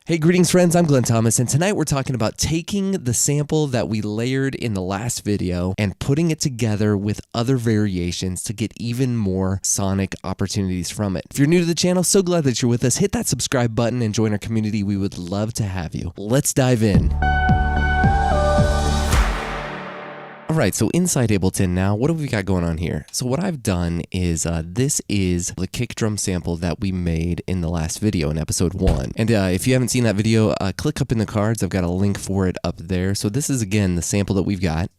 Hey, greetings friends, I'm Glenn Thomas, and tonight we're talking about taking the sample that we layered in the last video and putting it together with other variations to get even more sonic opportunities from it. If you're new to the channel, so glad that you're with us. Hit that subscribe button and join our community. We would love to have you. Let's dive in. All right, so inside Ableton now, what have we got going on here? So what I've done is, this is the kick drum sample that we made in the last video in episode 1. And if you haven't seen that video, click up in the cards. I've got a link for it up there. So this is, again, the sample that we've got.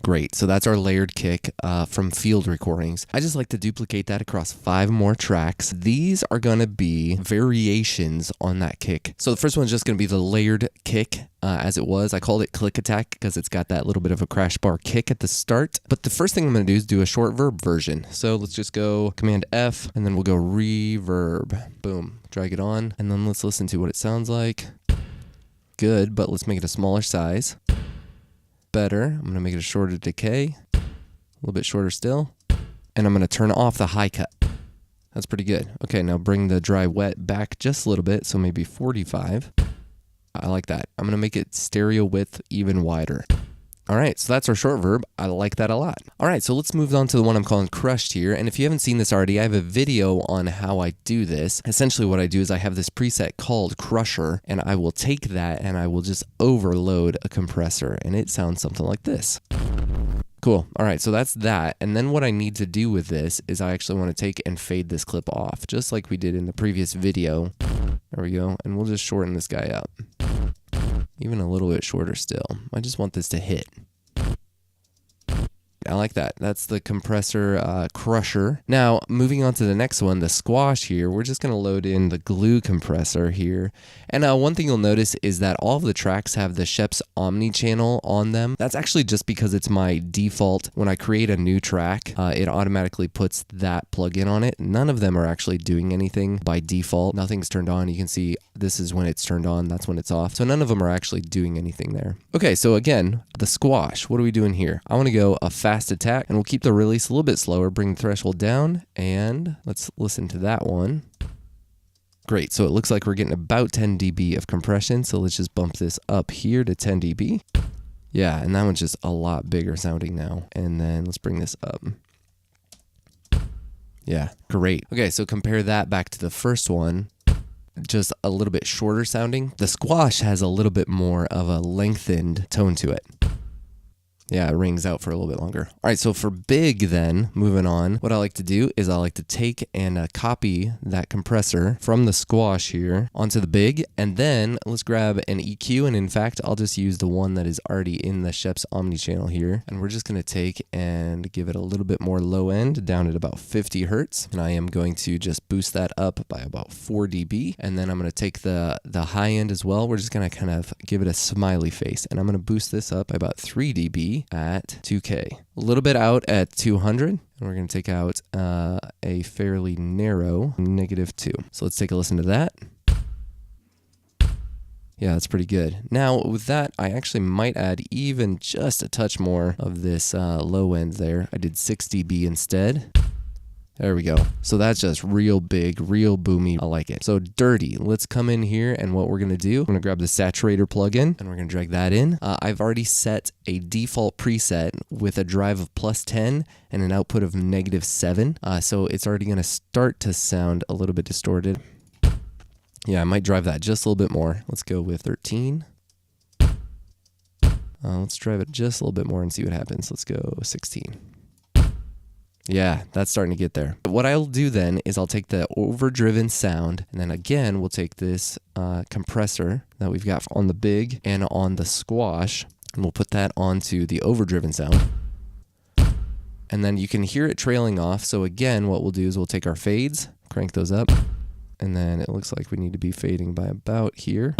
Great, so that's our layered kick from field recordings. I just like to duplicate that across 5 more tracks. These are gonna be variations on that kick. So the first one's just gonna be the layered kick as it was. I called it click attack because it's got that little bit of a crash bar kick at the start. But the first thing I'm gonna do is do a short verb version. So let's just go Command F and then we'll go reverb. Boom, drag it on. And then let's listen to what it sounds like. Good, but let's make it a smaller size. Better. I'm going to make it a shorter decay, a little bit shorter still, and I'm going to turn off the high cut. That's pretty good. Okay, now bring the dry wet back just a little bit, so maybe 45. I like that. I'm going to make it stereo width even wider. All right, so that's our short verb. I like that a lot. All right, so let's move on to the one I'm calling crushed here. And if you haven't seen this already, I have a video on how I do this. Essentially what I do is I have this preset called crusher, and I will take that and I will just overload a compressor, and it sounds something like this. Cool. All right, so that's that. And then what I need to do with this is I actually want to take and fade this clip off, just like we did in the previous video. There we go. And we'll just shorten this guy up. Even a little bit shorter still. I just want this to hit. I like that. That's the compressor crusher. Now, moving on to the next one, the squash here, we're just going to load in the glue compressor here. And one thing you'll notice is that all of the tracks have the Shep's Omni channel on them. That's actually just because it's my default. When I create a new track, it automatically puts that plugin on it. None of them are actually doing anything by default. Nothing's turned on. You can see this is when it's turned on. That's when it's off. So none of them are actually doing anything there. Okay, so again, the squash. What are we doing here? I want to go a fast attack, and we'll keep the release a little bit slower, bring the threshold down, and let's listen to that one. Great, so it looks like we're getting about 10 dB of compression, so let's just bump this up here to 10 dB. Yeah, and that one's just a lot bigger sounding now. And then let's bring this up. Yeah, great. Okay, so compare that back to the first one. Just a little bit shorter sounding. The squash has a little bit more of a lengthened tone to it. Yeah, it rings out for a little bit longer. All right, so for big then, moving on, what I like to do is I like to take and copy that compressor from the squash here onto the big, and then let's grab an EQ, and in fact, I'll just use the one that is already in the Shep's Omni channel here, and we're just gonna take and give it a little bit more low end, down at about 50 hertz, and I am going to just boost that up by about 4 dB, and then I'm gonna take the high end as well. We're just gonna kind of give it a smiley face, and I'm gonna boost this up by about 3 dB at 2K. A little bit out at 200, and we're going to take out a fairly narrow -2. So let's take a listen to that. Yeah, that's pretty good. Now with that, I actually might add even just a touch more of this low end there. I did 6 dB instead. There we go. So that's just real big, real boomy. I like it. So dirty. Let's come in here, and what we're going to do, I'm going to grab the saturator plugin, and we're going to drag that in. I've already set a default preset with a drive of +10 and an output of -7. So it's already going to start to sound a little bit distorted. Yeah, I might drive that just a little bit more. Let's go with 13. Let's drive it just a little bit more and see what happens. Let's go 16. Yeah, that's starting to get there. But what I'll do then is I'll take the overdriven sound, and then again, we'll take this compressor that we've got on the big and on the squash, and we'll put that onto the overdriven sound. And then you can hear it trailing off. So again, what we'll do is we'll take our fades, crank those up, and then it looks like we need to be fading by about here.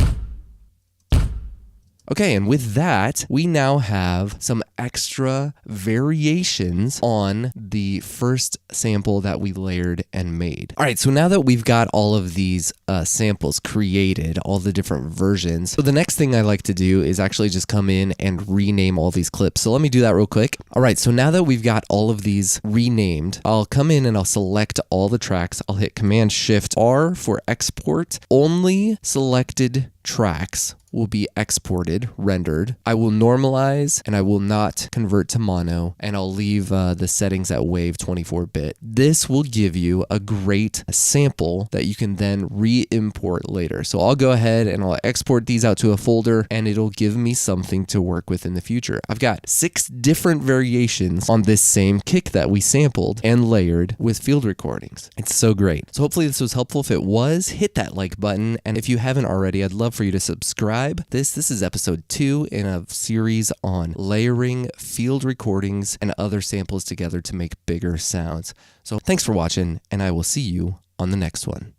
Okay, and with that, we now have some extra variations on the first sample that we layered and made. All right, so now that we've got all of these samples created, all the different versions, so the next thing I like to do is actually just come in and rename all these clips. So let me do that real quick. All right, so now that we've got all of these renamed, I'll come in and I'll select all the tracks. I'll hit Command-Shift-R for export. Only selected tracks will be exported, rendered. I will normalize and I will not convert to mono, and I'll leave the settings at wave 24-bit. This will give you a great sample that you can then re-import later. So I'll go ahead and I'll export these out to a folder, and it'll give me something to work with in the future. I've got 6 different variations on this same kick that we sampled and layered with field recordings. It's so great. So hopefully this was helpful. If it was, hit that like button, and if you haven't already, I'd love for you to subscribe. This is episode 2 in a series on layering field recordings and other samples together to make bigger sounds. So thanks for watching, and I will see you on the next one.